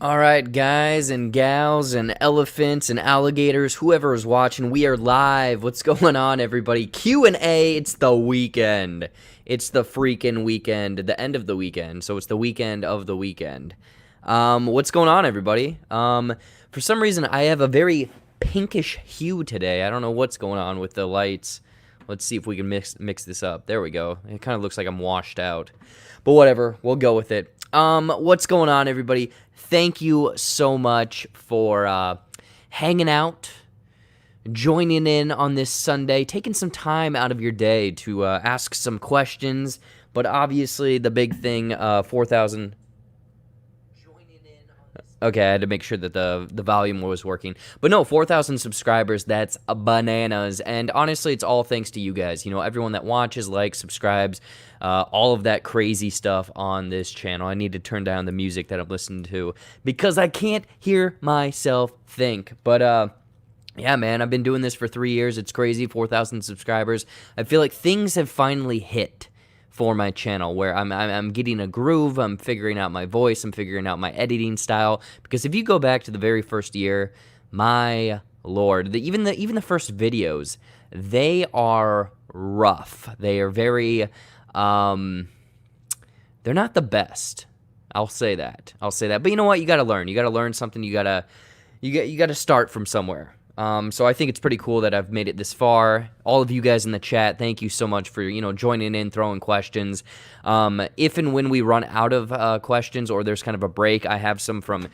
All right, guys and gals and elephants and alligators, whoever is watching, we are live. What's going on, everybody? Q&A. It's the weekend. It's the freaking weekend, the end of the weekend. So it's the weekend of the weekend. What's going on, everybody? For some reason, I have a very pinkish hue today. I don't know what's going on with the lights. Let's see if we can mix this up. There we go. It kind of looks like I'm washed out. But whatever, we'll go with it. What's going on, everybody? Thank you so much for hanging out, joining in on this Sunday, taking some time out of your day to ask some questions. But obviously, the big thing, 4,000. Okay, I had to make sure that the volume was working. But no, 4,000 subscribers, that's bananas. And honestly, it's all thanks to you guys. You know, everyone that watches, likes, subscribes, all of that crazy stuff on this channel. I need to turn down the music that I'm listening to because I can't hear myself think. But, yeah, man, I've been doing this for 3 years. It's crazy, 4,000 subscribers. I feel like things have finally hit for my channel where I'm getting a groove, I'm figuring out my voice, I'm figuring out my editing style. Because if you go back to the very first year, my lord, even the first videos, they are rough. They are very, they're not the best. I'll say that. But you know what? You got to learn. You got to learn something. You got to start from somewhere. So I think it's pretty cool that I've made it this far. All of you guys in the chat, thank you so much for, joining in, throwing questions. If and when we run out of questions or there's kind of a break, I have some from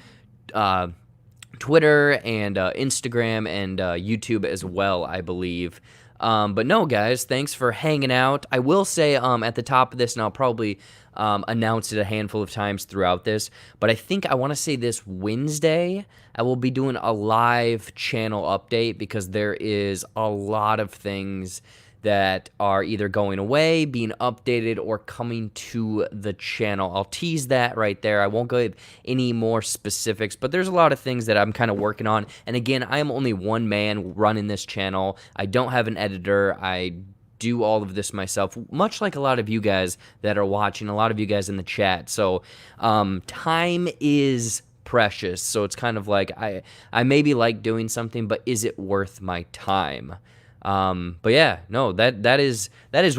Twitter and Instagram and YouTube as well, I believe. But no, guys, thanks for hanging out. I will say at the top of this, and I'll probably announce it a handful of times throughout this, but I think I want to say this Wednesday, I will be doing a live channel update because there is a lot of things that are either going away, being updated, or coming to the channel. I'll tease that right there. I won't give any more specifics, but there's a lot of things that I'm kind of working on. And again, I am only one man running this channel. I don't have an editor. I do all of this myself, much like a lot of you guys that are watching, a lot of you guys in the chat. So time is precious. So it's kind of like I maybe like doing something, but is it worth my time? But yeah, no, that is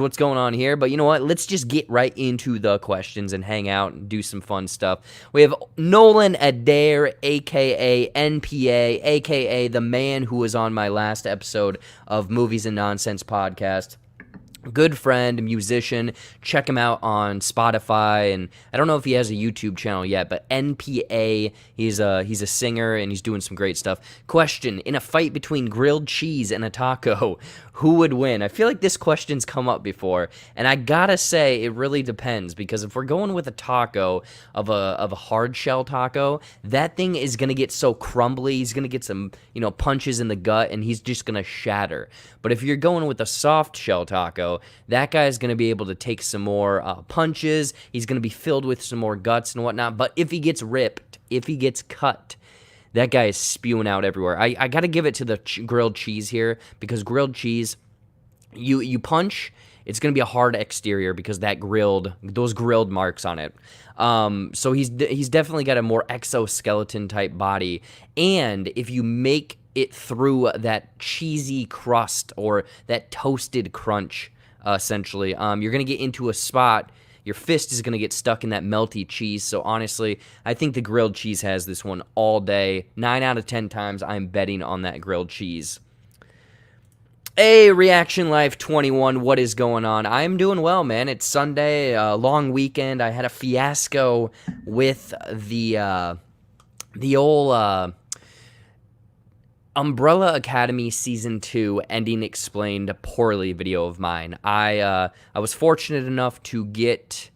what's going on here. But you know what? Let's just get right into the questions and hang out and do some fun stuff. We have Nolan Adair, aka NPA, aka the man who was on my last episode of Movies and Nonsense podcast. Good friend, musician. Check him out on Spotify, and I don't know if he has a YouTube channel yet, but NPA, he's a singer, and he's doing some great stuff. Question: in a fight between grilled cheese and a taco, who would win? I feel like this question's come up before, and I gotta say, it really depends, because if we're going with a taco of a hard shell taco, that thing is gonna get so crumbly, he's gonna get some, punches in the gut, and he's just gonna shatter. But if you're going with a soft shell taco, that guy's going to be able to take some more punches. He's going to be filled with some more guts and whatnot. But if he gets ripped, if he gets cut, that guy is spewing out everywhere. I got to give it to the grilled cheese here, because grilled cheese, you punch, it's going to be a hard exterior because those grilled marks on it. So he's definitely got a more exoskeleton type body. And if you make it through that cheesy crust or that toasted crunch, essentially, you're going to get into a spot, your fist is going to get stuck in that melty cheese. So honestly, I think the grilled cheese has this one all day. 9 out of 10 times, I'm betting on that grilled cheese. Hey, Reaction Life 21, what is going on? I'm doing well, man. It's Sunday, long weekend. I had a fiasco with the old Umbrella Academy Season 2 Ending Explained Poorly video of mine. I was fortunate enough to get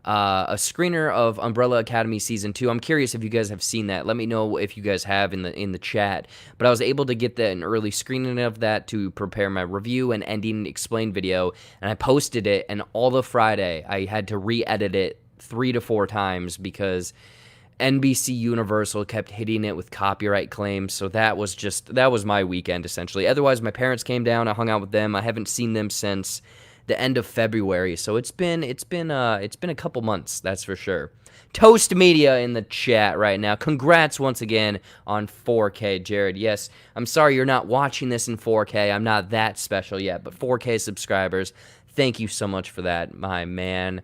a screener of Umbrella Academy Season 2. I'm curious if you guys have seen that. Let me know if you guys have in the chat. But I was able to get an early screening of that to prepare my review and Ending Explained video, and I posted it, and all of Friday I had to re-edit it 3 to 4 times because NBC Universal kept hitting it with copyright claims. So that was my weekend, essentially. Otherwise, my parents came down, I hung out with them. I haven't seen them since the end of February. So it's been a couple months, that's for sure. Toast Media in the chat right now. Congrats once again on 4K, Jared. Yes, I'm sorry you're not watching this in 4K. I'm not that special yet, but 4K subscribers, thank you so much for that, my man.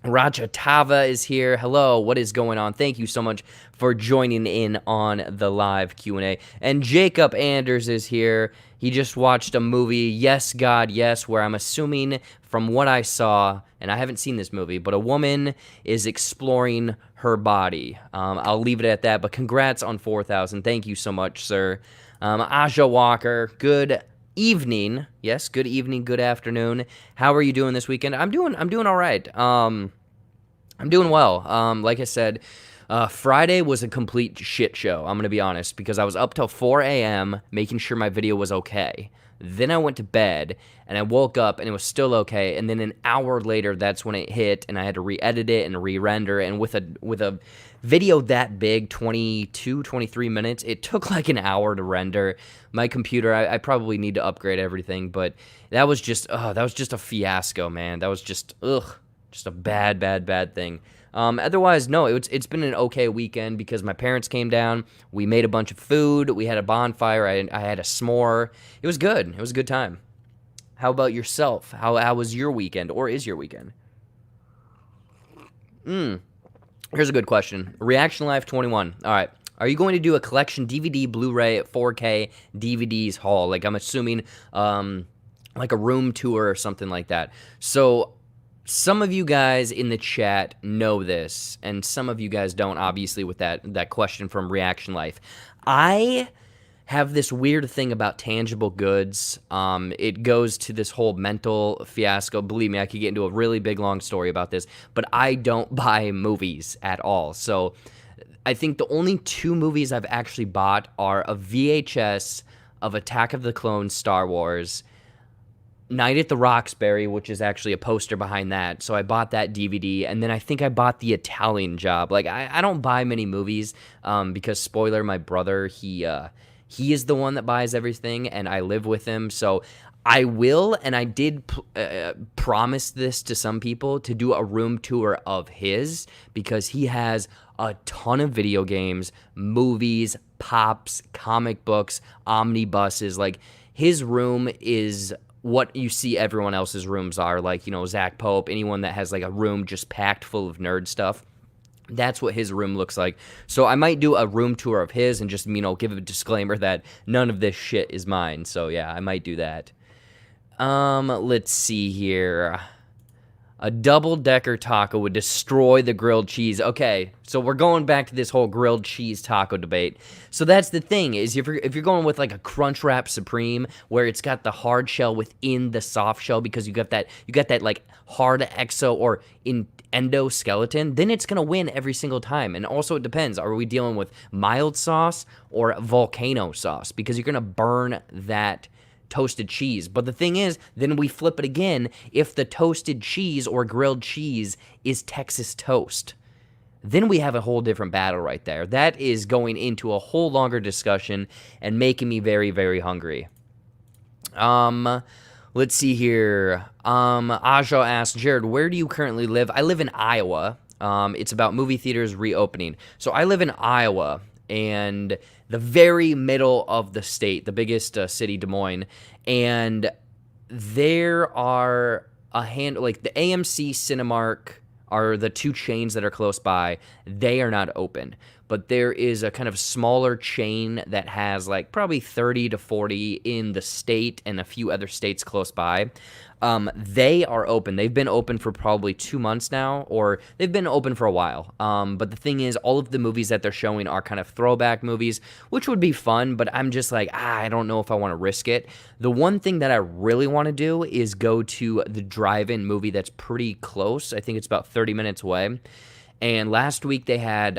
Rajatava is here. Hello, what is going on? Thank you so much for joining in on the live Q&A. And Jacob Anders is here. He just watched a movie, Yes, God, Yes, where I'm assuming from what I saw, and I haven't seen this movie, but a woman is exploring her body. I'll leave it at that, but congrats on 4,000. Thank you so much, sir. Aja Walker, good evening. Yes, good evening, good afternoon. How are you doing this weekend? I'm doing all right. I'm doing well. Like I said, Friday was a complete shit show, I'm going to be honest, because I was up till 4 a.m. making sure my video was okay. Then I went to bed, and I woke up, and it was still okay, and then an hour later, that's when it hit, and I had to re-edit it and re-render, and with a video that big, 22, 23 minutes, it took like an hour to render. My computer, I probably need to upgrade everything, but that was just a fiasco, man. That was just a bad thing. Otherwise, no, it's been an okay weekend because my parents came down. We made a bunch of food. We had a bonfire. I had a s'more. It was good. It was a good time. How about yourself? How was your weekend, or is your weekend? Here's a good question. Reaction Life 21. All right. Are you going to do a collection DVD, Blu-ray, 4K DVDs haul? Like, I'm assuming like a room tour or something like that. So some of you guys in the chat know this, and some of you guys don't, obviously, with that question from Reaction Life. I have this weird thing about tangible goods. It goes to this whole mental fiasco. Believe me, I could get into a really big, long story about this, but I don't buy movies at all. So I think the only 2 movies I've actually bought are a VHS of Attack of the Clones Star Wars, Night at the Roxbury, which is actually a poster behind that. So I bought that DVD, and then I think I bought The Italian Job. Like, I don't buy many movies because, spoiler, my brother, he is the one that buys everything, and I live with him. So I will, and I did promise this to some people, to do a room tour of his, because he has a ton of video games, movies, pops, comic books, omnibuses. Like, his room is what you see everyone else's rooms are, like, you know, Zach Pope, anyone that has like a room just packed full of nerd stuff. That's what his room looks like. So I might do a room tour of his and just, you know, give a disclaimer that none of this shit is mine. So yeah, I might do that. Let's see here. A double-decker taco would destroy the grilled cheese. Okay, so we're going back to this whole grilled cheese taco debate. So that's the thing, is if you're going with like a Crunchwrap Supreme, where it's got the hard shell within the soft shell, because you got that like hard exo or endoskeleton, then it's gonna win every single time. And also, it depends. Are we dealing with mild sauce or volcano sauce? Because you're gonna burn that toasted cheese. But the thing is, then we flip it again. If the toasted cheese or grilled cheese is Texas toast, then we have a whole different battle right there. That is going into a whole longer discussion and making me very, very hungry. Let's see here. Aja asked, Jared, where do you currently live? I live in Iowa. It's about movie theaters reopening. So I live in Iowa, and the very middle of the state, the biggest city, Des Moines, and there are like the AMC, Cinemark are the 2 chains that are close by. They are not open, but there is a kind of smaller chain that has like probably 30 to 40 in the state and a few other states close by. They are open. They've been open for probably 2 months now, or they've been open for a while. But the thing is, all of the movies that they're showing are kind of throwback movies, which would be fun, but I'm just like, I don't know if I want to risk it. The one thing that I really want to do is go to the drive-in movie that's pretty close. I think it's about 30 minutes away. And last week they had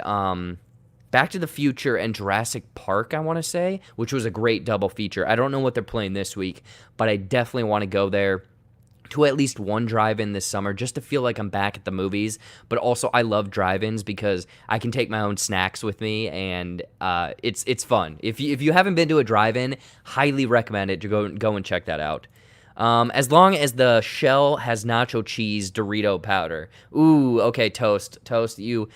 Back to the Future and Jurassic Park, I want to say, which was a great double feature. I don't know what they're playing this week, but I definitely want to go there to at least one drive-in this summer, just to feel like I'm back at the movies. But also, I love drive-ins because I can take my own snacks with me, and it's fun. If you haven't been to a drive-in, highly recommend it to go and check that out. As long as the shell has nacho cheese Dorito powder. Ooh, okay, toast. You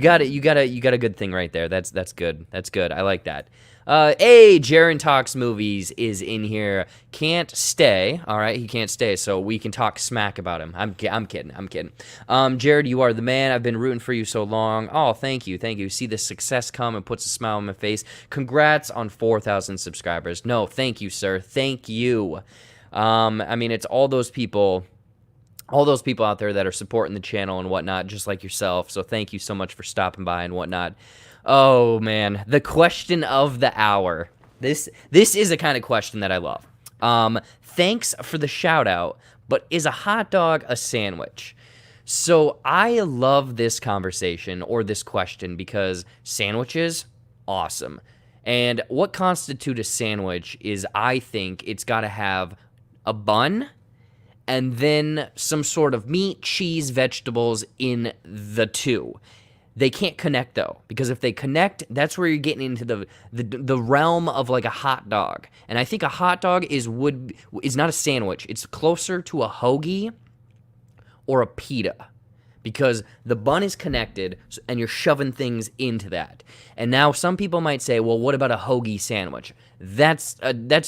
got it. You got a good thing right there. That's good. That's good. I like that. Hey, Jaren Talks Movies is in here. Can't stay. All right, he can't stay, so we can talk smack about him. I'm kidding. Jared, you are the man. I've been rooting for you so long. Oh, thank you. See the success come and puts a smile on my face. Congrats on 4,000 subscribers. No, thank you, sir. Thank you. I mean, it's all those people out there that are supporting the channel and whatnot, just like yourself. So thank you so much for stopping by and whatnot. Oh man, the question of the hour. This is a kind of question that I love. Thanks for the shout out, but is a hot dog a sandwich? So I love this conversation or this question because sandwiches, awesome. And what constitutes a sandwich is, I think it's got to have a bun and then some sort of meat, cheese, vegetables in the two. They can't connect though, because if they connect, that's where you're getting into the realm of like a hot dog. And I think a hot dog is not a sandwich. It's closer to a hoagie or a pita, because the bun is connected and you're shoving things into that. And now some people might say, well, what about a hoagie sandwich? That's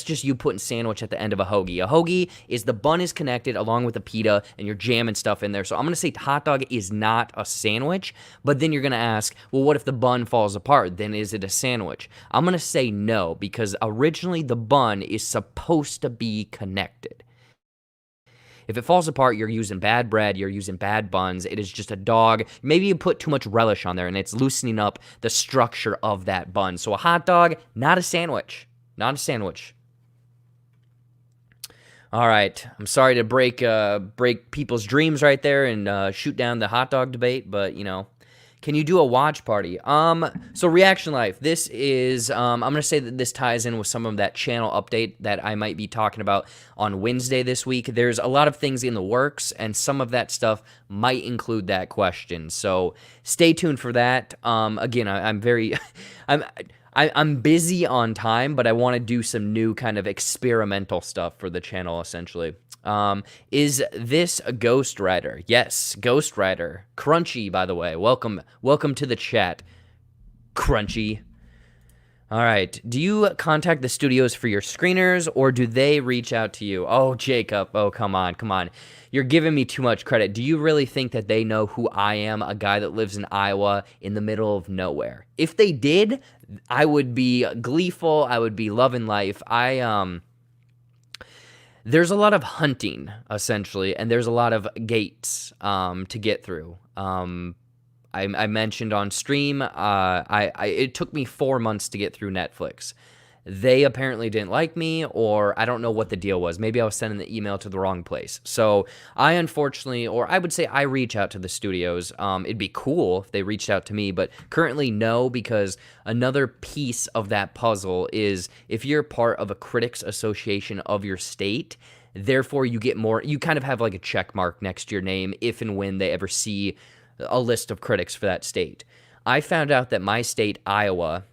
just you putting sandwich at the end of a hoagie. A hoagie is the bun is connected along with the pita and you're jamming stuff in there. So I'm going to say hot dog is not a sandwich, but then you're going to ask, well, what if the bun falls apart? Then is it a sandwich? I'm going to say no, because originally the bun is supposed to be connected. If it falls apart, you're using bad bread, you're using bad buns, it is just a dog. Maybe you put too much relish on there and it's loosening up the structure of that bun. So a hot dog, not a sandwich. Not a sandwich. All right, I'm sorry to break people's dreams right there and shoot down the hot dog debate, but, you know, can you do a watch party? So Reaction Life, this is, I'm going to say that this ties in with some of that channel update that I might be talking about on Wednesday this week. There's a lot of things in the works, and some of that stuff might include that question. So stay tuned for that. Again, I'm very, I'm busy on time, but I want to do some new kind of experimental stuff for the channel, essentially. Is this a Ghost Rider? Yes, Ghost Rider. Crunchy, by the way. Welcome to the chat. Crunchy. All right. Do you contact the studios for your screeners, or do they reach out to you? Oh, Jacob. Oh, come on. You're giving me too much credit. Do you really think that they know who I am, a guy that lives in Iowa in the middle of nowhere? If they did, I would be gleeful. I would be loving life. There's a lot of hunting, essentially, and there's a lot of gates to get through. I mentioned on stream, it took me 4 months to get through Netflix. They apparently didn't like me, or I don't know what the deal was. Maybe I was sending the email to the wrong place. So I unfortunately, or I would say I reach out to the studios. It'd be cool if they reached out to me, but currently no, because another piece of that puzzle is if you're part of a critics association of your state, therefore you get more, you kind of have like a check mark next to your name if and when they ever see a list of critics for that state. I found out that my state, Iowa,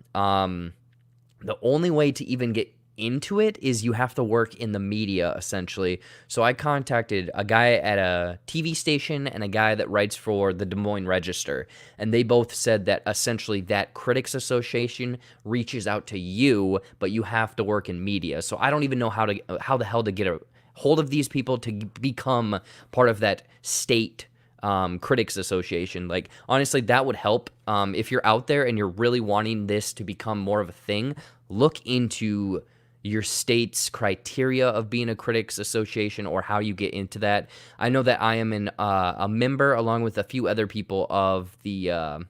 the only way to even get into it is you have to work in the media, essentially. So I contacted a guy at a TV station and a guy that writes for the Des Moines Register, and they both said that essentially that critics association reaches out to you, but you have to work in media. So I don't even know how the hell to get a hold of these people to become part of that state critics association. Like, honestly, that would help. If you're out there and you're really wanting this to become more of a thing, look into your state's criteria of being a critics association or how you get into that. I know that I am a member, along with a few other people, of the OF,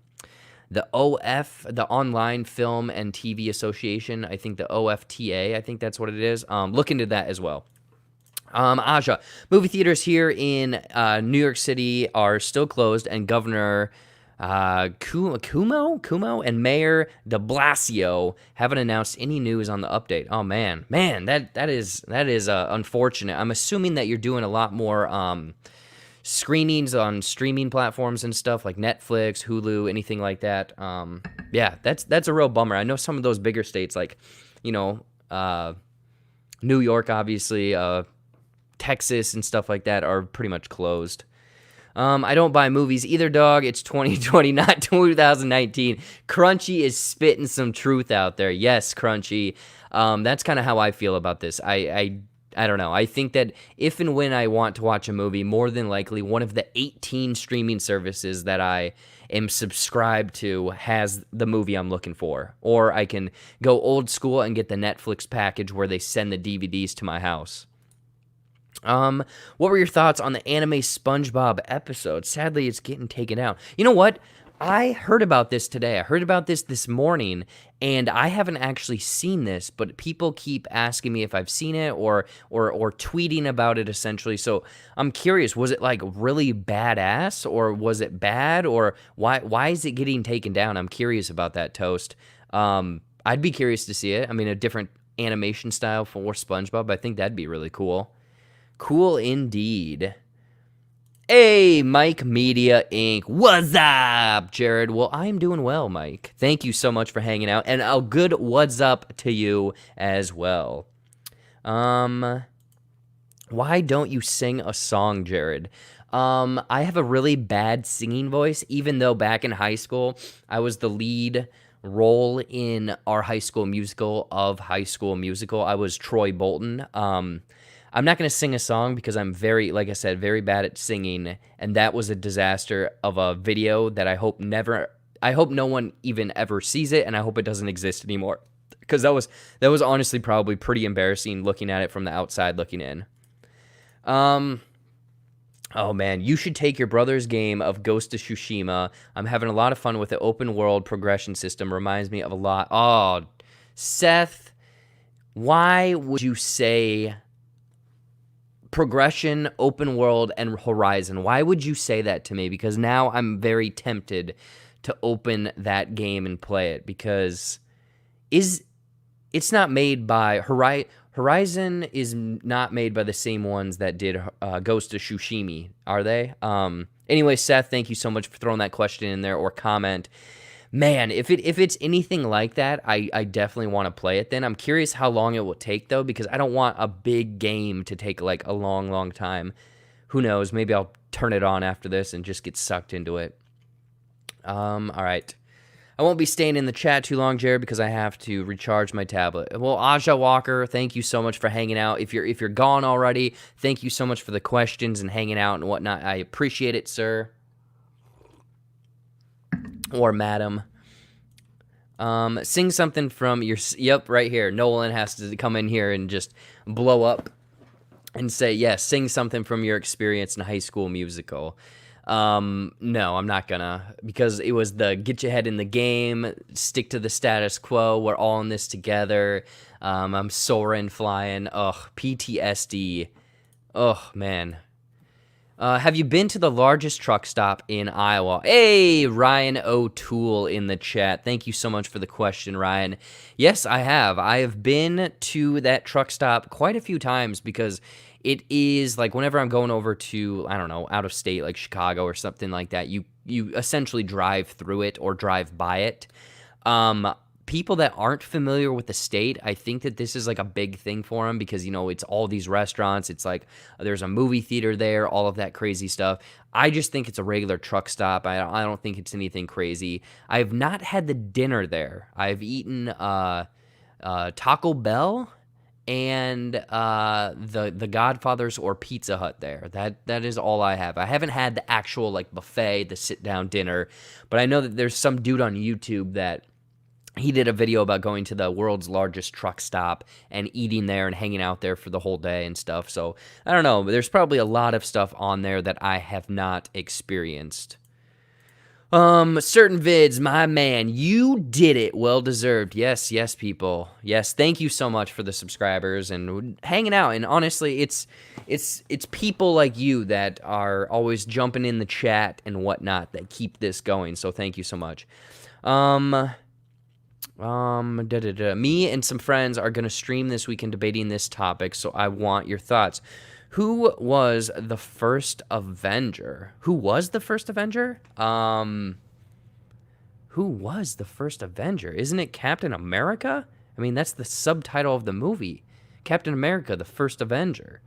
the Online Film and TV Association. I think the OFTA, I think that's what it is. Look into that as well. Aja, movie theaters here in New York City are still closed, and Governor Cuomo and Mayor de Blasio haven't announced any news on the update. Oh man, that is unfortunate. I'm assuming that you're doing a lot more screenings on streaming platforms and stuff like Netflix, Hulu, anything like that. Yeah, that's a real bummer. I know some of those bigger states, like, you know, New York, obviously, Texas and stuff like that are pretty much closed. I don't buy movies either, dog. It's 2020, not 2019. Crunchy is spitting some truth out there. Yes, Crunchy. That's kind of how I feel about this. I don't know. I think that if and when I want to watch a movie, more than likely one of the 18 streaming services that I am subscribed to has the movie I'm looking for. Or I can go old school and get the Netflix package where they send the DVDs to my house. What were your thoughts on the anime SpongeBob episode? Sadly, it's getting taken out. You know what? I heard about this today. I heard about this morning, and I haven't actually seen this, but people keep asking me if I've seen it or tweeting about it, essentially. So I'm curious, was it like really badass, or was it bad, or why is it getting taken down? I'm curious about that, Toast. I'd be curious to see it. I mean, a different animation style for SpongeBob. I think that'd be really cool. Cool indeed. Hey, Mike Media Inc. What's up, Jared? Well, I'm doing well, Mike. Thank you so much for hanging out, and a good what's up to you as well. Why don't you sing a song, Jared? I have a really bad singing voice, even though back in high school, I was the lead role in our High School Musical of High School Musical. I was Troy Bolton. I'm not going to sing a song because I'm like I said, very bad at singing, and that was a disaster of a video that I hope no one even ever sees it, and I hope it doesn't exist anymore, because that was honestly probably pretty embarrassing looking at it from the outside looking in. Oh man, you should take your brother's game of Ghost of Tsushima. I'm having a lot of fun with the open world progression system. Reminds me of a lot. Oh, Seth, why would you say progression, open world, and Horizon? Why would you say that to me? Because now I'm very tempted to open that game and play it, because it's not made by Horizon is not made by the same ones that did Ghost of Tsushima, are they? Anyway, Seth, thank you so much for throwing that question in there or comment. Man, if it's anything like that, I definitely want to play it then. I'm curious how long it will take, though, because I don't want a big game to take, like, a long, long time. Who knows? Maybe I'll turn it on after this and just get sucked into it. All right. I won't be staying in the chat too long, Jared, because I have to recharge my tablet. Well, Aja Walker, thank you so much for hanging out. If you're gone already, thank you so much for the questions and hanging out and whatnot. I appreciate it, sir. Or madam. Sing something from your... Yep, right here. Nolan has to come in here and just blow up and say, yes, sing something from your experience in High School Musical. No, I'm not gonna, because it was the get your head in the game, stick to the status quo, we're all in this together. I'm soaring, flying. Ugh, PTSD. Ugh, man. Have you been to the largest truck stop in Iowa? Hey, Ryan O'Toole in the chat. Thank you so much for the question, Ryan. Yes, I have. I have been to that truck stop quite a few times, because it is like whenever I'm going over to, I don't know, out of state, like Chicago or something like that, you essentially drive through it or drive by it. People that aren't familiar with the state, I think that this is like a big thing for them, because, you know, it's all these restaurants. It's like there's a movie theater there, all of that crazy stuff. I just think it's a regular truck stop. I don't think it's anything crazy. I have not had the dinner there. I've eaten Taco Bell and the Godfather's or Pizza Hut there. That is all I have. I haven't had the actual like buffet, the sit down dinner, but I know that there's some dude on YouTube that he did a video about going to the world's largest truck stop and eating there and hanging out there for the whole day and stuff. So I don't know, but there's probably a lot of stuff on there that I have not experienced. Certain vids, my man, you did it. Well deserved. Yes, people. Yes, thank you so much for the subscribers and hanging out. And honestly, it's people like you that are always jumping in the chat and whatnot that keep this going. So thank you so much. Me and some friends are going to stream this weekend debating this topic, so I want your thoughts. Who was the first Avenger? Who was the first Avenger? Who was the first Avenger? Isn't it Captain America? I mean, that's the subtitle of the movie. Captain America, the first Avenger.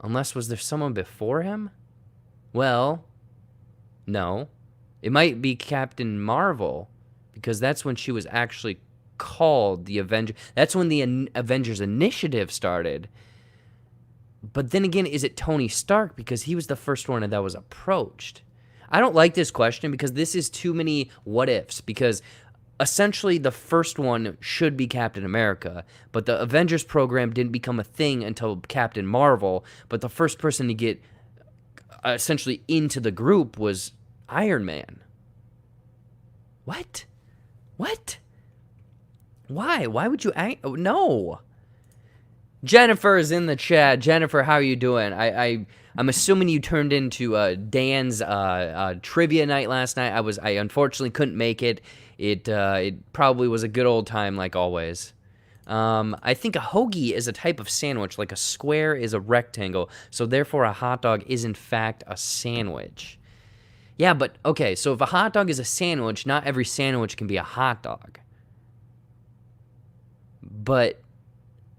Unless, was there someone before him? Well, no. It might be Captain Marvel, because that's when she was actually called the Avenger. That's when the Avengers Initiative started. But then again, is it Tony Stark? Because he was the first one that was approached. I don't like this question because this is too many what ifs. Because essentially the first one should be Captain America, but the Avengers program didn't become a thing until Captain Marvel. But the first person to get essentially into the group was Iron Man. What? What? Why? Why would you... No. Jennifer is in the chat. Jennifer, how are you doing? I'm assuming you turned into Dan's trivia night last night. I unfortunately couldn't make it. It probably was a good old time, like always. I think a hoagie is a type of sandwich, like a square is a rectangle, so therefore a hot dog is in fact a sandwich. Yeah, but okay, so if a hot dog is a sandwich, not every sandwich can be a hot dog. But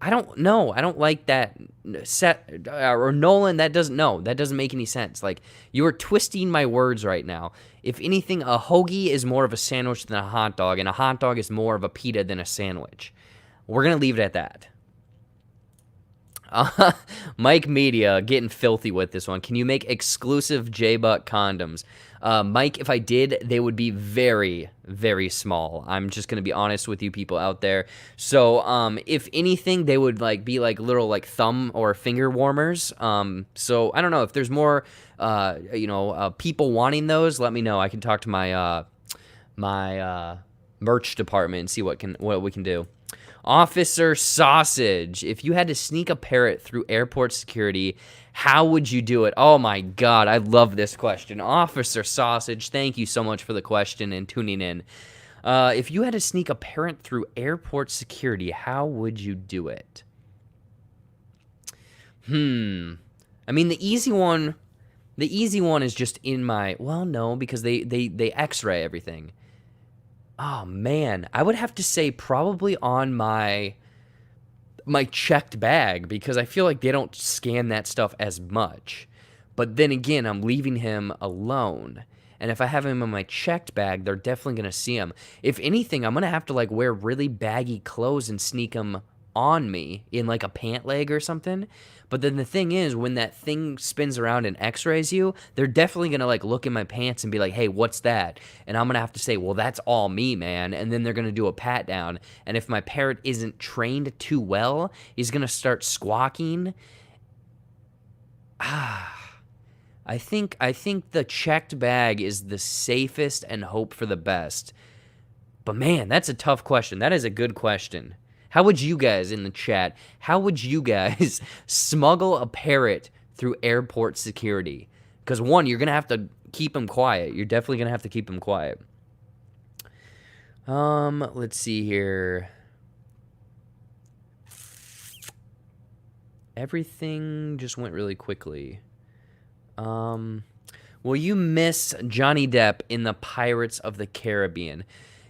I don't know. I don't like that set or Nolan. That doesn't make any sense. Like, you are twisting my words right now. If anything, a hoagie is more of a sandwich than a hot dog, and a hot dog is more of a pita than a sandwich. We're gonna leave it at that. Mike Media getting filthy with this one. Can you make exclusive JBuck condoms? Mike, if I did, they would be very, very small. I'm just gonna be honest with you people out there. So, if anything, they would be like little thumb or finger warmers. So I don't know if there's more, people wanting those. Let me know. I can talk to my merch department and see what we can do. Officer Sausage, if you had to sneak a parrot through airport security, how would you do it? Oh my God, I love this question. Officer Sausage, thank you so much for the question and tuning in. If you had to sneak a parrot through airport security, how would you do it? I mean, the easy one is just in my, well, no, because they x-ray everything. Oh, man. I would have to say probably on my checked bag, because I feel like they don't scan that stuff as much. But then again, I'm leaving him alone. And if I have him in my checked bag, they're definitely going to see him. If anything, I'm going to have to wear really baggy clothes and sneak him on me in a pant leg or something. But then the thing is, when that thing spins around and x-rays you, they're definitely going to look in my pants and be like, hey, what's that? And I'm going to have to say, well, that's all me, man. And then they're going to do a pat down. And if my parrot isn't trained too well, he's going to start squawking. I think the checked bag is the safest and hope for the best. But man, that's a tough question. That is a good question. How would you guys in the chat, how would you guys smuggle a parrot through airport security? Because one, you're going to have to keep him quiet. You're definitely going to have to keep him quiet. Let's see here. Everything just went really quickly. Will you miss Johnny Depp in the Pirates of the Caribbean?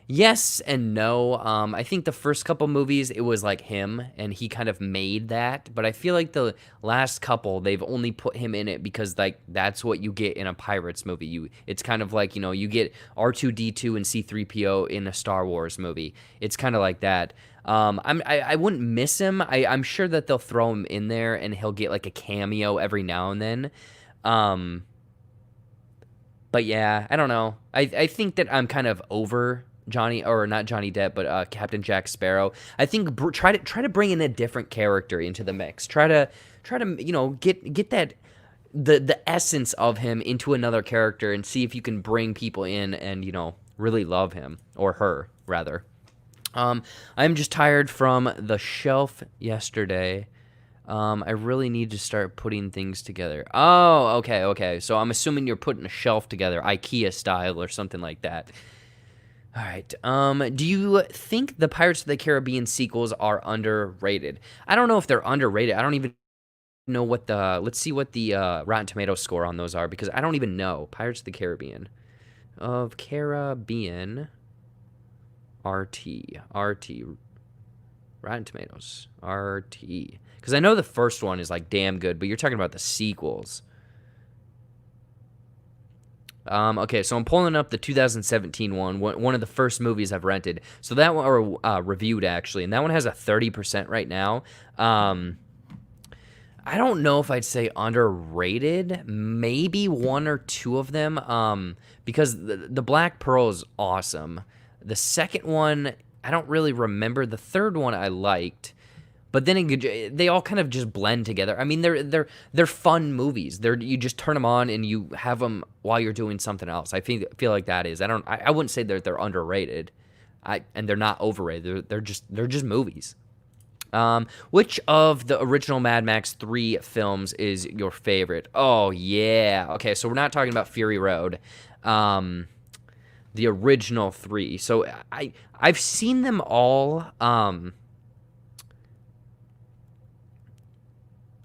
Yes and no. I think the first couple movies, it was him, and he kind of made that. But I feel like the last couple, they've only put him in it because that's what you get in a Pirates movie. It's kind of you get R2-D2 and C-3PO in a Star Wars movie. It's kind of like that. I wouldn't miss him. I'm sure that they'll throw him in there, and he'll get a cameo every now and then. But yeah, I don't know. I think that I'm kind of over not Johnny Depp, but Captain Jack Sparrow. I think try to bring in a different character into the mix. Try to get that the essence of him into another character and see if you can bring people in and really love him or her rather. I'm just tired from the shelf yesterday. I really need to start putting things together. Oh, okay. So I'm assuming you're putting a shelf together, IKEA style or something like that. All right. Do you think the Pirates of the Caribbean sequels are underrated? I don't know if they're underrated. I don't even know what let's see what the Rotten Tomatoes score on those are, because I don't even know. Pirates of the Caribbean. Rotten Rotten Tomatoes. RT. Because I know the first one is like damn good, but you're talking about the sequels. Okay, so I'm pulling up the 2017 one of the first movies I've rented. So that one, or reviewed actually, and that one has a 30% right now. I don't know if I'd say underrated. Maybe one or two of them, because the Black Pearl is awesome. The second one, I don't really remember. The third one I liked. But then they all kind of just blend together. I mean, they're fun movies. You just turn them on and you have them while you're doing something else. I feel like that is. I wouldn't say they're underrated, and they're not overrated. They're just movies. Which of the original Mad Max 3 films is your favorite? Oh yeah. Okay, so we're not talking about Fury Road. The original 3. So I've seen them all.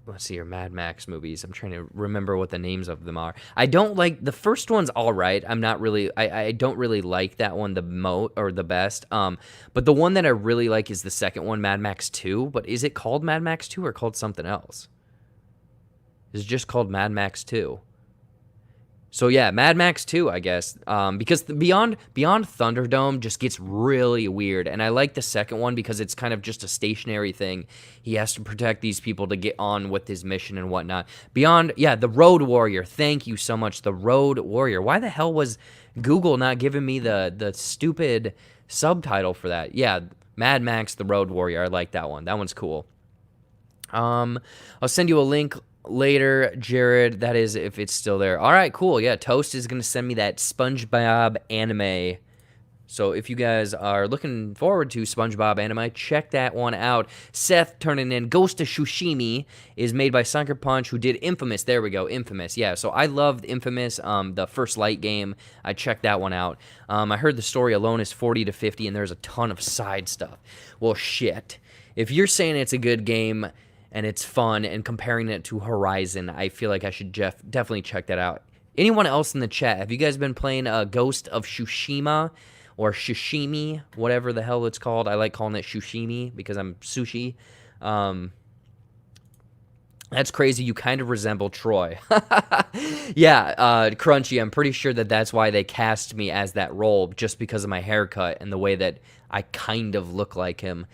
Let's see your Mad Max movies. I'm trying to remember what the names of them are. I don't like the first one's all right. I'm not really. I don't really like that one the best. But the one that I really like is the second one, Mad Max 2. But is it called Mad Max 2 or called something else? It's just called Mad Max 2. So yeah, Mad Max 2, I guess, because Beyond Thunderdome just gets really weird, and I like the second one because it's kind of just a stationary thing. He has to protect these people to get on with his mission and whatnot. The Road Warrior. Thank you so much, The Road Warrior. Why the hell was Google not giving me the stupid subtitle for that? Yeah, Mad Max, The Road Warrior. I like that one. That one's cool. I'll send you a link later, Jared. That is, if it's still there. All right, cool. Yeah, Toast is going to send me that SpongeBob anime. So if you guys are looking forward to SpongeBob anime, check that one out. Seth turning in Ghost of Tsushima is made by Sucker Punch, who did Infamous. There we go, Infamous. Yeah, so I loved Infamous, the First Light game. I checked that one out. I heard the story alone is 40 to 50, and there's a ton of side stuff. Well, shit. If you're saying it's a good game and it's fun, and comparing it to Horizon, I feel like I should definitely check that out. Anyone else in the chat, have you guys been playing Ghost of Tsushima or Shishimi, whatever the hell it's called? I like calling it Shushimi because I'm sushi. That's crazy. You kind of resemble Troy. Yeah, Crunchy, I'm pretty sure that's why they cast me as that role, just because of my haircut and the way that I kind of look like him.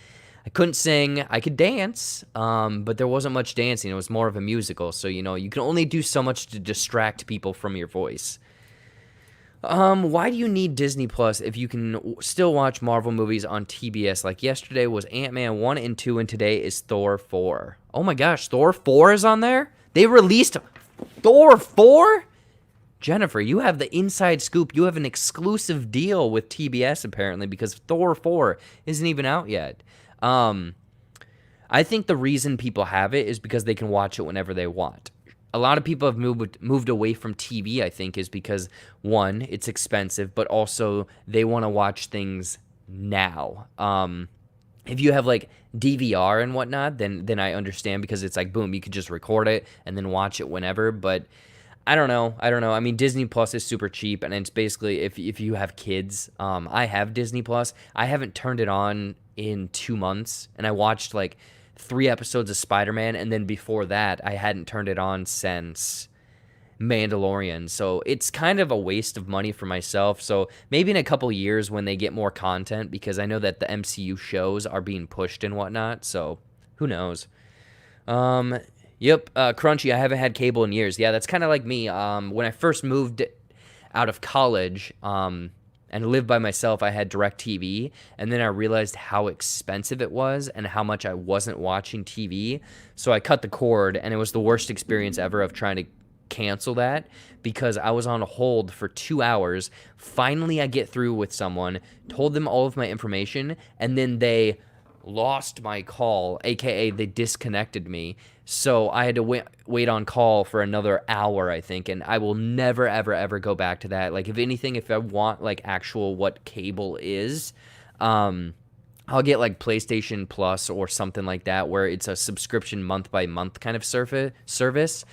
I couldn't sing. I could dance, but there wasn't much dancing. It was more of a musical, so, you can only do so much to distract people from your voice. Why do you need Disney Plus if you can still watch Marvel movies on TBS? Like yesterday was Ant-Man 1 and 2, and today is Thor 4. Oh my gosh, Thor 4 is on there? They released Thor 4? Jennifer, you have the inside scoop. You have an exclusive deal with TBS, apparently, because Thor 4 isn't even out yet. I think the reason people have it is because they can watch it whenever they want. A lot of people have moved away from TV, I think, is because, one, it's expensive, but also they want to watch things now. If you have, like, DVR and whatnot, then I understand, because it's like, boom, you could just record it and then watch it whenever, but I don't know. I mean, Disney Plus is super cheap, and it's basically, if you have kids, I have Disney Plus. I haven't turned it on in 2 months, and I watched, like, 3 episodes of Spider-Man, and then before that, I hadn't turned it on since Mandalorian. So it's kind of a waste of money for myself. So maybe in a couple years when they get more content, because I know that the MCU shows are being pushed and whatnot. So who knows? Yep, Crunchy, I haven't had cable in years. Yeah, that's kind of like me. When I first moved out of college, and lived by myself, I had DirecTV, and then I realized how expensive it was and how much I wasn't watching TV, so I cut the cord, and it was the worst experience ever of trying to cancel that, because I was on hold for 2 hours. Finally, I get through with someone, told them all of my information, and then they lost my call, aka they disconnected me. So I had to wait on call for another hour, I think, and I will never, ever, ever go back to that. Like, if anything, if I want, like, actual what cable is, I'll get, like, PlayStation Plus or something like that, where it's a subscription month-by-month kind of service,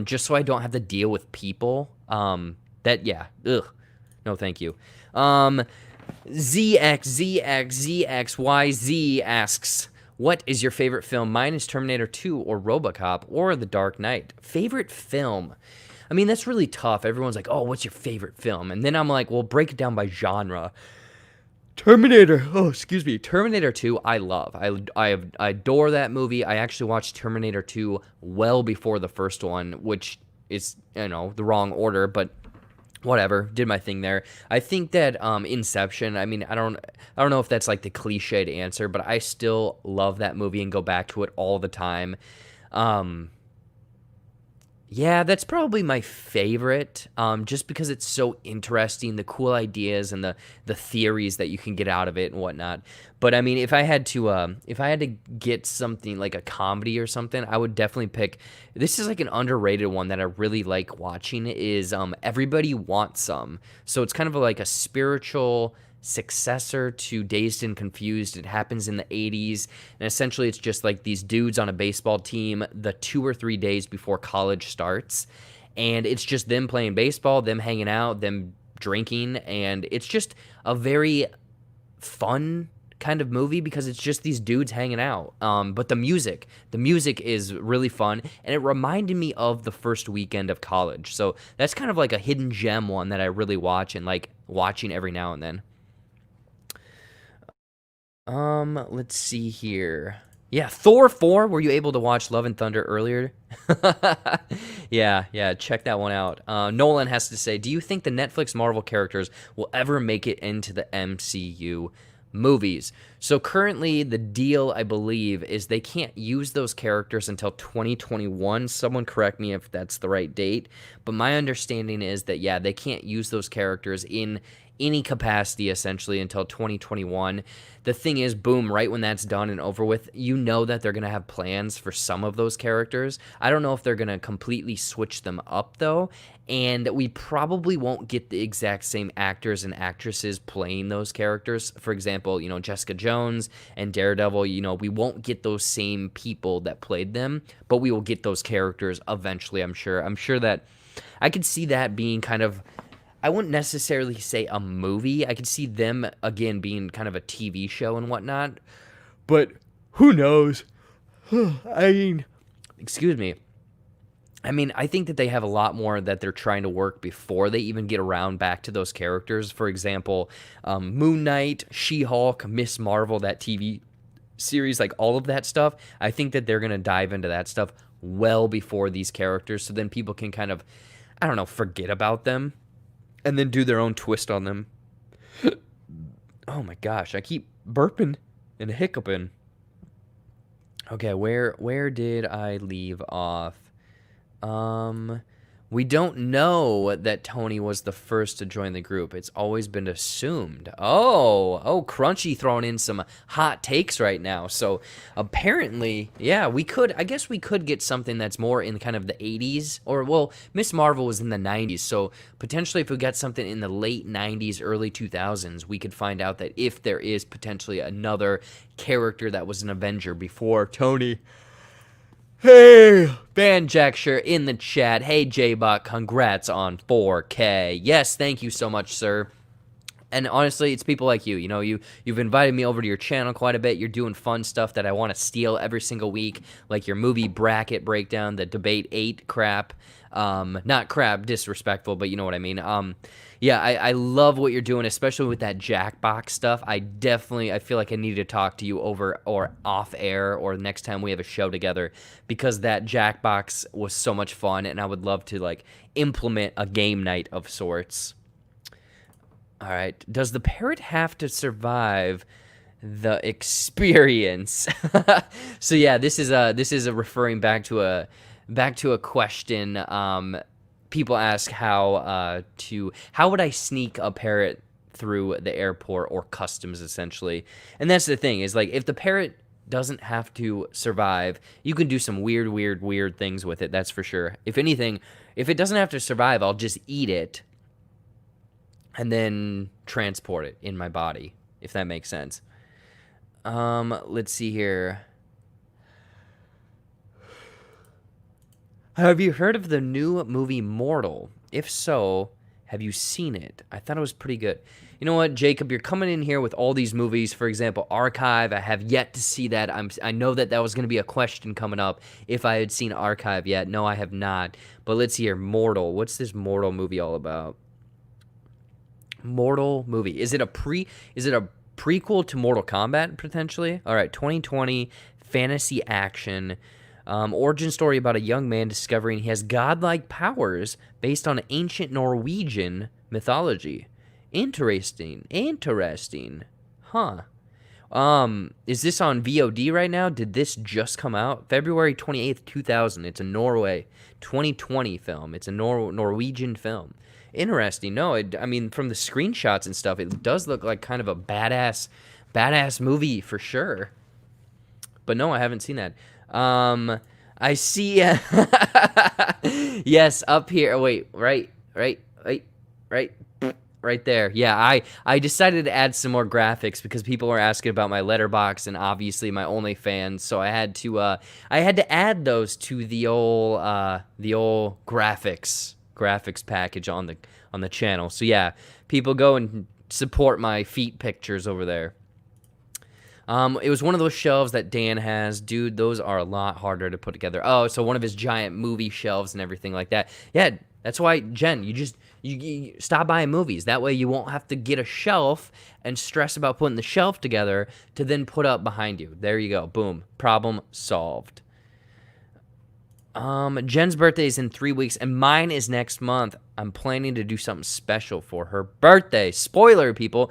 just so I don't have to deal with people. No, thank you. ZXZXZXYZ asks, What is your favorite film? Mine is Terminator 2 or RoboCop or The Dark Knight. Favorite film? I mean, that's really tough. Everyone's like, oh, what's your favorite film? And then I'm like, well, break it down by genre. Terminator 2, I love. I adore that movie. I actually watched Terminator 2 well before the first one, which is, the wrong order, but whatever, did my thing there. I think that Inception, I mean, I don't know if that's like the cliched answer, but I still love that movie and go back to it all the time. Yeah, that's probably my favorite, just because it's so interesting, the cool ideas and the theories that you can get out of it and whatnot. But I mean, if I had to get something like a comedy or something, I would definitely pick. This is like an underrated one that I really like watching. Is Everybody Wants Some. So it's kind of like a spiritual successor to Dazed and Confused. It happens in the 80s, and essentially it's just like these dudes on a baseball team the 2 or 3 days before college starts, and it's just them playing baseball, them hanging out, them drinking, and it's just a very fun kind of movie because it's just these dudes hanging out. But the music is really fun, and it reminded me of the first weekend of college. So that's kind of like a hidden gem one that I really watch and like watching every now and then. Let's see here. Yeah, Thor 4, were you able to watch Love and Thunder earlier? Yeah, check that one out. Nolan has to say, do you think the Netflix Marvel characters will ever make it into the MCU movies? So currently the deal, I believe, is they can't use those characters until 2021. Someone correct me if that's the right date. But my understanding is that, yeah, they can't use those characters in any capacity essentially until 2021. The thing is, boom, right when that's done and over with, you know that they're going to have plans for some of those characters. I don't know if they're going to completely switch them up though, and we probably won't get the exact same actors and actresses playing those characters. For example, Jessica Jones and Daredevil, we won't get those same people that played them, but we will get those characters eventually, I'm sure. I'm sure that I could see that being kind of, I wouldn't necessarily say a movie. I could see them, again, being kind of a TV show and whatnot. But who knows? I mean, excuse me. I mean, I think that they have a lot more that they're trying to work before they even get around back to those characters. For example, Moon Knight, She-Hulk, Miss Marvel, that TV series, like all of that stuff. I think that they're going to dive into that stuff well before these characters. So then people can kind of, I don't know, forget about them and then do their own twist on them. Oh my gosh, I keep burping and hiccuping. Okay, where did I leave off? We don't know that Tony was the first to join the group. It's always been assumed. Oh, Crunchy throwing in some hot takes right now. So apparently, yeah, I guess we could get something that's more in kind of the 80s, or, well, Miss Marvel was in the 90s. So potentially if we got something in the late 90s, early 2000s, we could find out that if there is potentially another character that was an Avenger before Tony. Hey, Banjacksher in the chat. Hey, JBuck, congrats on 4K. Yes, thank you so much, sir. And honestly, it's people like you. You've invited me over to your channel quite a bit. You're doing fun stuff that I want to steal every single week, like your movie bracket breakdown, the Debate 8 crap. Not crap, disrespectful, but you know what I mean. Yeah, I love what you're doing, especially with that JBuck stuff. I feel like I need to talk to you over or off air or next time we have a show together, because that JBuck was so much fun, and I would love to like implement a game night of sorts. All right, does the parrot have to survive the experience? So yeah, this is a referring back to a question. People ask how would I sneak a parrot through the airport or customs, essentially. And that's the thing, is like if the parrot doesn't have to survive, you can do some weird things with it, that's for sure. If anything, if it doesn't have to survive, I'll just eat it and then transport it in my body, if that makes sense. Let's see here. Have you heard of the new movie Mortal? If so, have you seen it? I thought it was pretty good. You know what, Jacob, you're coming in here with all these movies. For example, Archive. I have yet to see that. I know that was going to be a question coming up if I had seen Archive yet. No, I have not. But let's see here. Mortal. What's this Mortal movie all about? Mortal movie. Is it a prequel to Mortal Kombat potentially? All right, 2020 fantasy action. Origin story about a young man discovering he has godlike powers based on ancient Norwegian mythology. Interesting. Huh. Is this on VOD right now? Did this just come out? February 28th, 2000. It's a Norway 2020 film. It's a Norwegian film. Interesting. No, I mean, from the screenshots and stuff, it does look like kind of a badass movie for sure. But no, I haven't seen that. I see. Yes, up here. Wait, right there. Yeah, I decided to add some more graphics because people were asking about my letterbox and obviously my OnlyFans, so I had to add those to the old graphics package on the channel. So yeah, people go and support my feet pictures over there. It was one of those shelves that Dan has. Dude, those are a lot harder to put together. Oh, so one of his giant movie shelves and everything like that. Yeah, that's why, Jen, you stop buying movies. That way you won't have to get a shelf and stress about putting the shelf together to then put up behind you. There you go. Boom. Problem solved. Jen's birthday is in 3 weeks, and mine is next month. I'm planning to do something special for her birthday. Spoiler, people.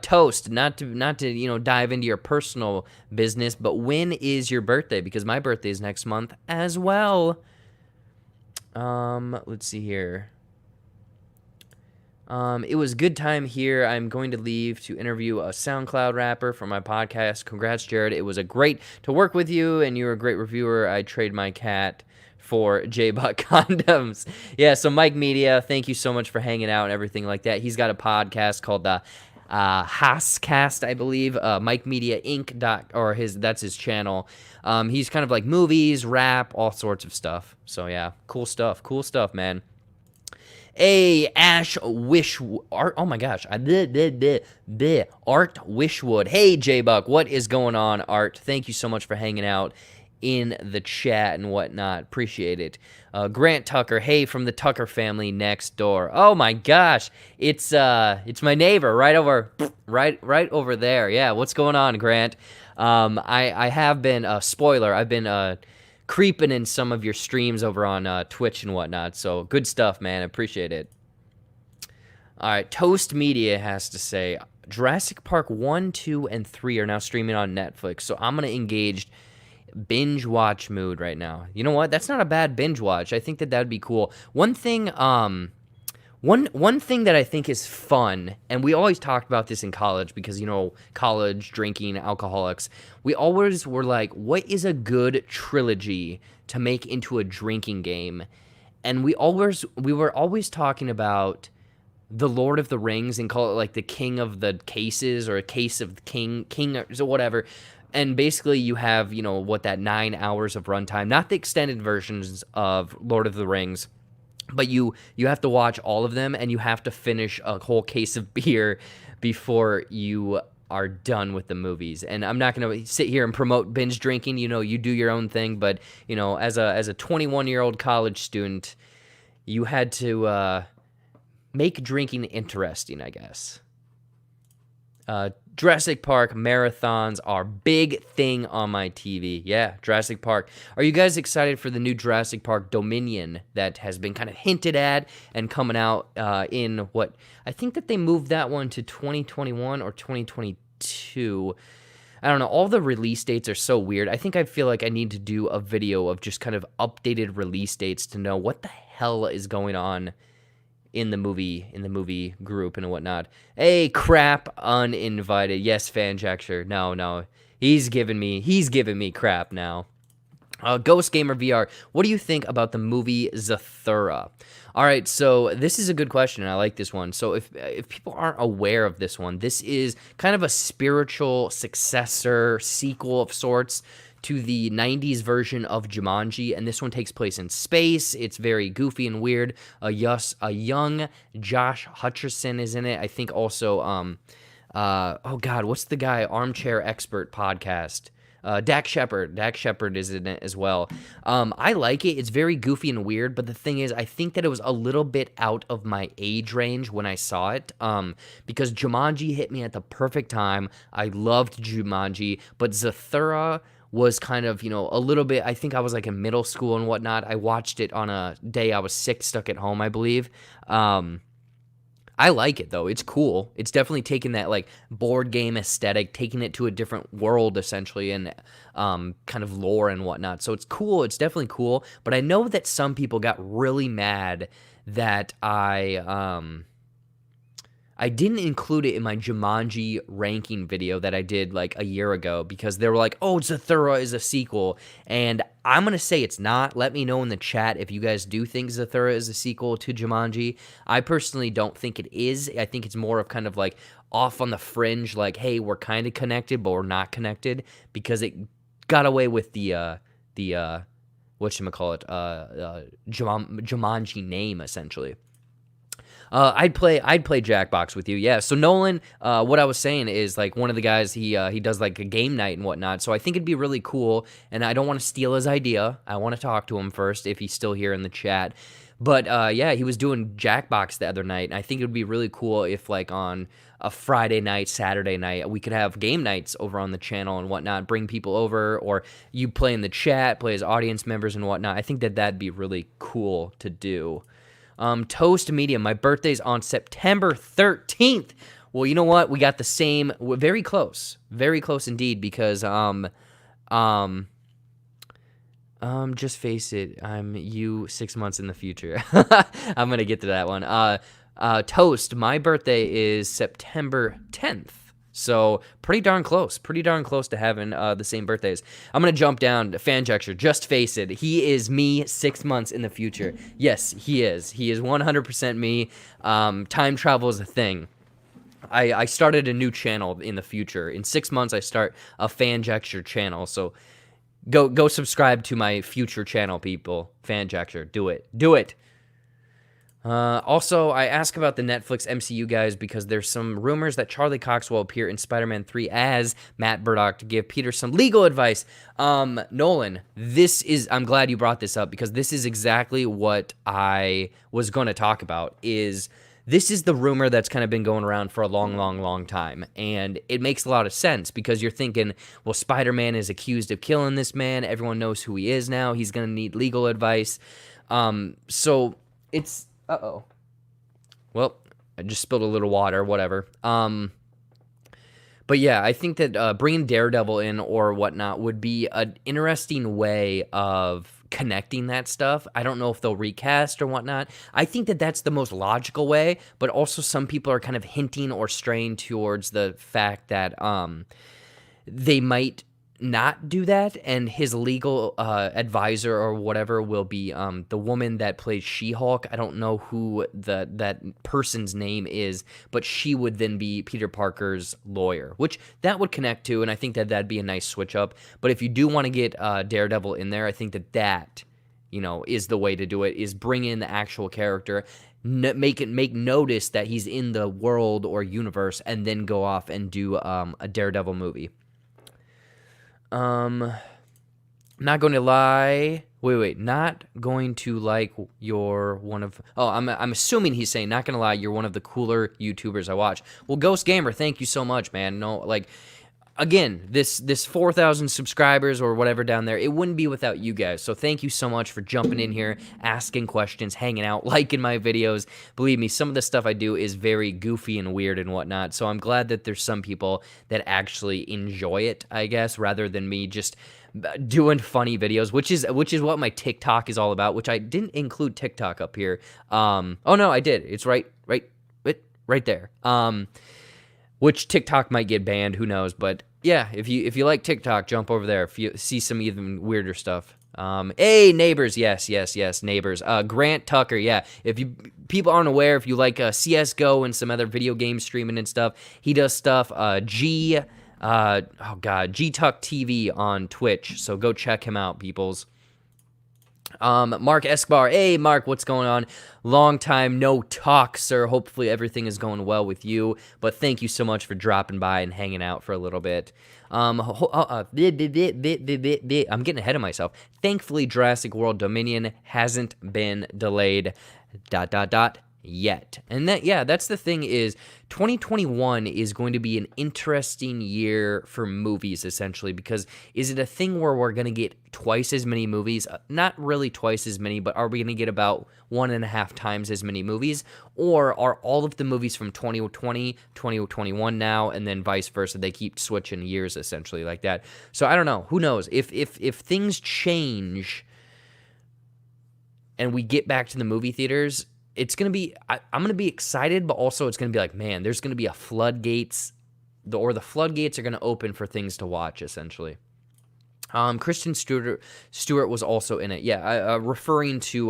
Toast. Not to dive into your personal business, but when is your birthday? Because my birthday is next month as well. Let's see here. It was good time here. I'm going to leave to interview a SoundCloud rapper for my podcast. Congrats, Jared. It was a great to work with you, and you're a great reviewer. I trade my cat for JBuck condoms. Yeah, so Mike Media, thank you so much for hanging out and everything like that. He's got a podcast called the Haascast, I believe. Mike Media Inc. That's his channel. He's kind of like movies, rap, all sorts of stuff. So yeah, cool stuff, man. Hey, Art Wishwood. Hey, JBuck, what is going on, Art? Thank you so much for hanging out in the chat and whatnot. Appreciate it. Grant Tucker, hey, from the Tucker family next door. Oh my gosh, it's my neighbor right over there. Yeah, what's going on, Grant? I have been spoiler. I've been creeping in some of your streams over on Twitch and whatnot. So good stuff, man. I appreciate it. All right, Toast Media has to say Jurassic Park 1, 2, and 3 are now streaming on Netflix. So I'm gonna engage binge watch mood right now. You know what? That's not a bad binge watch. I think that would be cool. One thing that I think is fun, and we always talked about this in college because, college, drinking, alcoholics, we always were like, what is a good trilogy to make into a drinking game? And we were always talking about the Lord of the Rings and call it like the King of the Cases or a Case of King or whatever. And basically you have, that 9 hours of runtime, not the extended versions of Lord of the Rings, but you have to watch all of them and you have to finish a whole case of beer before you are done with the movies. And I'm not going to sit here and promote binge drinking. You do your own thing, but as a 21-year-old college student, you had to make drinking interesting, I guess. Jurassic Park marathons are big thing on my TV. Yeah, Jurassic Park. Are you guys excited for the new Jurassic Park Dominion that has been kind of hinted at and coming out in what? I think that they moved that one to 2021 or 2022. I don't know. All the release dates are so weird. I feel like I need to do a video of just kind of updated release dates to know what the hell is going on in the movie group and whatnot. Hey, crap, uninvited. Yes, Fanjacture. No. He's giving me crap now. Ghost Gamer VR, what do you think about the movie Zathura? All right, so this is a good question, and I like this one. So if people aren't aware of this one, this is kind of a spiritual successor, sequel of sorts to the 90s version of Jumanji, and this one takes place in space. It's very goofy and weird. A young Josh Hutcherson is in it. I think also, oh God, what's the guy? Armchair Expert podcast. Dak Shepard. Dak Shepard is in it as well. I like it. It's very goofy and weird, but the thing is, I think that it was a little bit out of my age range when I saw it, because Jumanji hit me at the perfect time. I loved Jumanji, but Zathura was kind of, a little bit, I think I was like in middle school and whatnot. I watched it on a day I was sick, stuck at home, I believe. I like it, though. It's cool. It's definitely taking that, like, board game aesthetic, taking it to a different world, essentially, and kind of lore and whatnot. So it's cool. It's definitely cool. But I know that some people got really mad that I didn't include it in my Jumanji ranking video that I did like a year ago because they were like, oh, Zathura is a sequel. And I'm going to say it's not. Let me know in the chat if you guys do think Zathura is a sequel to Jumanji. I personally don't think it is. I think it's more of kind of like off on the fringe, like, hey, we're kind of connected, but we're not connected because it got away with the whatchamacallit, Jumanji name, essentially. I'd play Jackbox with you, yeah. So Nolan, what I was saying is like one of the guys he does like a game night and whatnot. So I think it'd be really cool, and I don't want to steal his idea. I want to talk to him first if he's still here in the chat. But yeah, he was doing Jackbox the other night, and I think it would be really cool if like on a Friday night, Saturday night, we could have game nights over on the channel and whatnot. Bring people over, or you play in the chat, play as audience members and whatnot. I think that'd be really cool to do. Toast Medium, my birthday's on September 13th. Well, you know what? We got the same, very close indeed, because, just face it, I'm you 6 months in the future. I'm gonna get to that one. Toast, my birthday is September 10th. So pretty darn close to having the same birthdays. I'm going to jump down to Fanjecture. Just face it. He is me 6 months in the future. Yes, he is. He is 100% me. Time travel is a thing. I started a new channel in the future. In 6 months, I start a Fanjecture channel. So go subscribe to my future channel, people. Fanjecture. Do it. Do it. Also, I ask about the Netflix MCU guys because there's some rumors that Charlie Cox will appear in Spider-Man 3 as Matt Murdock to give Peter some legal advice. Nolan, I'm glad you brought this up because this is exactly what I was going to talk about. This is the rumor that's kind of been going around for a long time, and it makes a lot of sense because you're thinking, well, Spider-Man is accused of killing this man. Everyone knows who he is now. He's going to need legal advice. So it's... Uh-oh. Well, I just spilled a little water, whatever. But yeah, I think that bringing Daredevil in or whatnot would be an interesting way of connecting that stuff. I don't know if they'll recast or whatnot. I think that that's the most logical way, but also some people are kind of hinting or straying towards the fact that they might not do that, and his legal advisor or whatever will be the woman that plays She-Hulk. I don't know who that person's name is, but she would then be Peter Parker's lawyer, which that would connect to, and I think that that'd be a nice switch up. But if you do want to get Daredevil in there, I think that is the way to do it, is bring in the actual character, make notice that he's in the world or universe, and then go off and do a Daredevil movie. Not going to lie. Wait. Not going to like you're one of... Oh, I'm assuming he's saying, not going to lie, you're one of the cooler YouTubers I watch. Well, Ghost Gamer, thank you so much, man. No, like... Again, this 4,000 subscribers or whatever down there, it wouldn't be without you guys. So thank you so much for jumping in here, asking questions, hanging out, liking my videos. Believe me, some of the stuff I do is very goofy and weird and whatnot. So I'm glad that there's some people that actually enjoy it, I guess, rather than me just doing funny videos, which is what my TikTok is all about, which I didn't include TikTok up here. Oh no, I did. It's right there. Which TikTok might get banned, who knows? But yeah, if you like TikTok, jump over there. If you see some even weirder stuff. Hey, Neighbors, yes, Neighbors. Grant Tucker, yeah. If people aren't aware, if you like CS:GO and some other video game streaming and stuff, he does stuff. Oh God, JBuck TV on Twitch. So go check him out, peoples. Mark Escobar. Hey, Mark, what's going on? Long time no talk, sir. Hopefully everything is going well with you. But thank you so much for dropping by and hanging out for a little bit. I'm getting ahead of myself. Thankfully, Jurassic World Dominion hasn't been delayed. ... Yet. And that's the thing is 2021 is going to be an interesting year for movies, essentially, because is it a thing where we're going to get twice as many movies? Not really twice as many, but are we going to get about 1.5 times as many movies? Or are all of the movies from 2020, 2021 now, and then vice versa? They keep switching years, essentially, like that. So I don't know. Who knows? If things change and we get back to the movie theaters, it's going to be, I'm going to be excited, but also it's going to be like, man, there's going to be a floodgates, or the floodgates are going to open for things to watch, essentially. Kristen Stewart was also in it. Yeah, referring to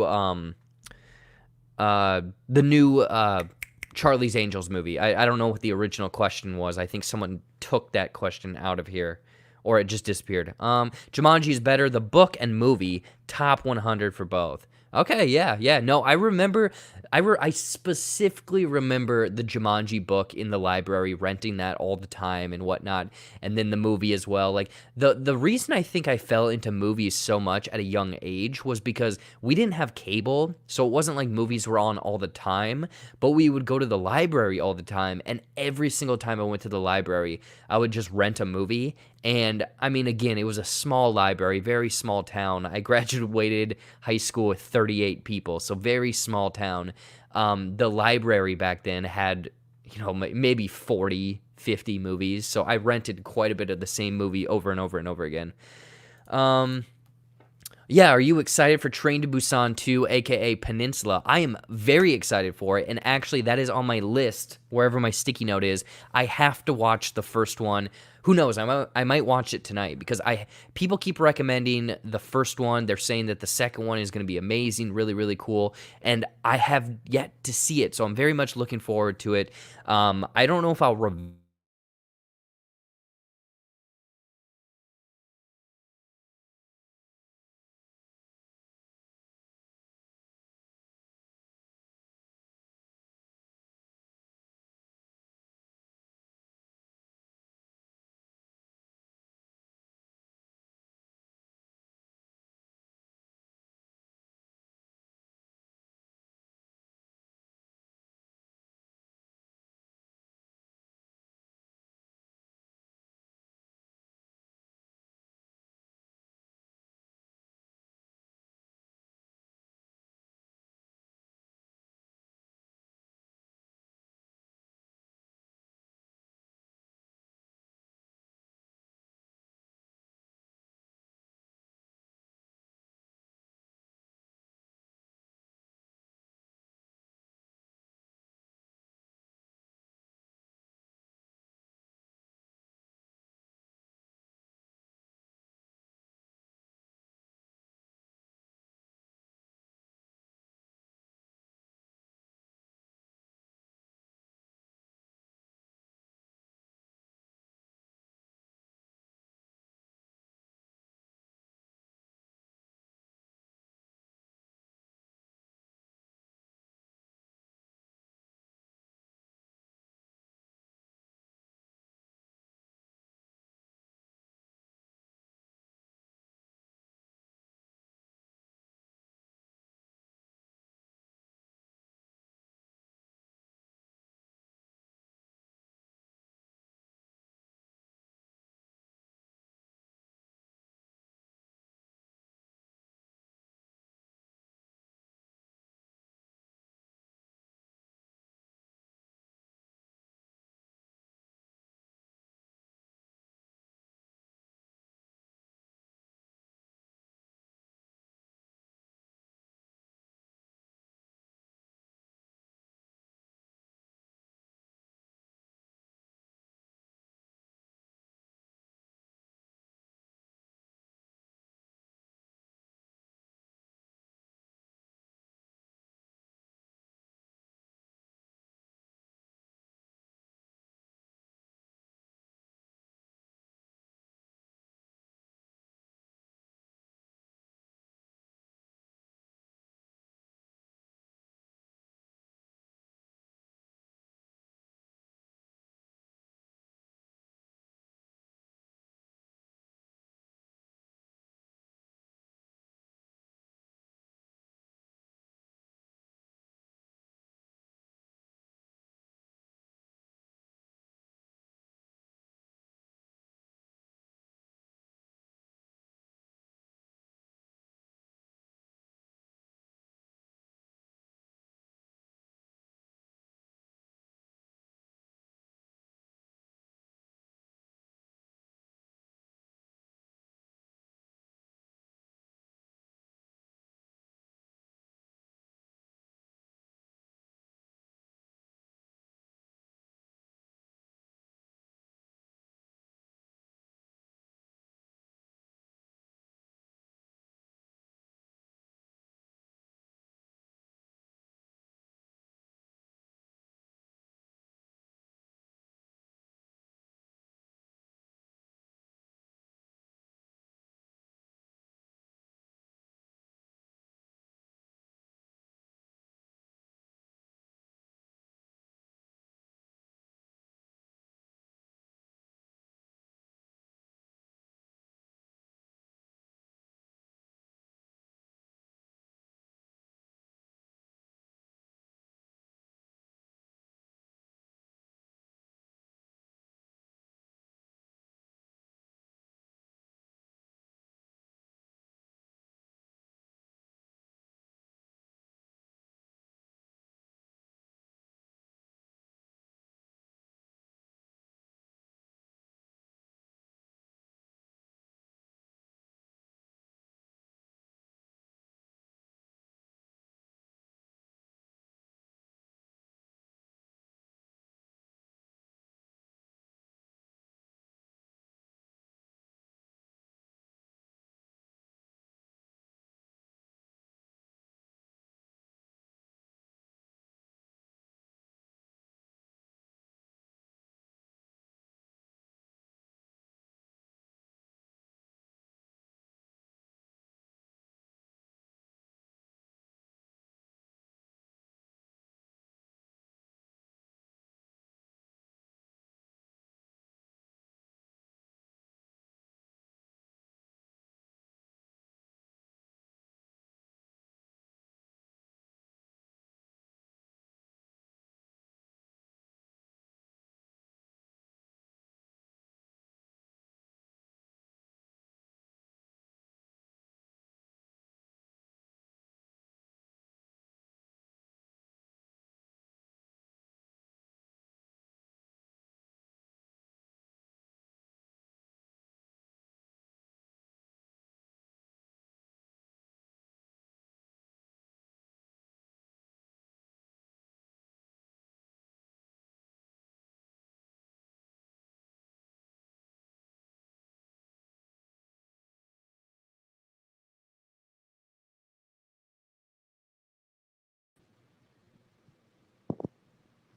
the new Charlie's Angels movie. I don't know what the original question was. I think someone took that question out of here, or it just disappeared. Jumanji is better, the book and movie, top 100 for both. Okay, yeah. No, I remember, I specifically remember the Jumanji book in the library, renting that all the time and whatnot, and then the movie as well. Like, the reason I think I fell into movies so much at a young age was because we didn't have cable, so it wasn't like movies were on all the time, but we would go to the library all the time, and every single time I went to the library, I would just rent a movie. And I mean, again, it was a small library, very small town. I graduated high school with 38 people, so very small town. The library back then had, maybe 40, 50 movies, so I rented quite a bit of the same movie over and over and over again. Yeah, are you excited for Train to Busan 2, aka Peninsula? I am very excited for it, and actually that is on my list, wherever my sticky note is. I have to watch the first one. Who knows? I might watch it tonight, because people keep recommending the first one. They're saying that the second one is going to be amazing, really, really cool, and I have yet to see it, so I'm very much looking forward to it. I don't know if I'll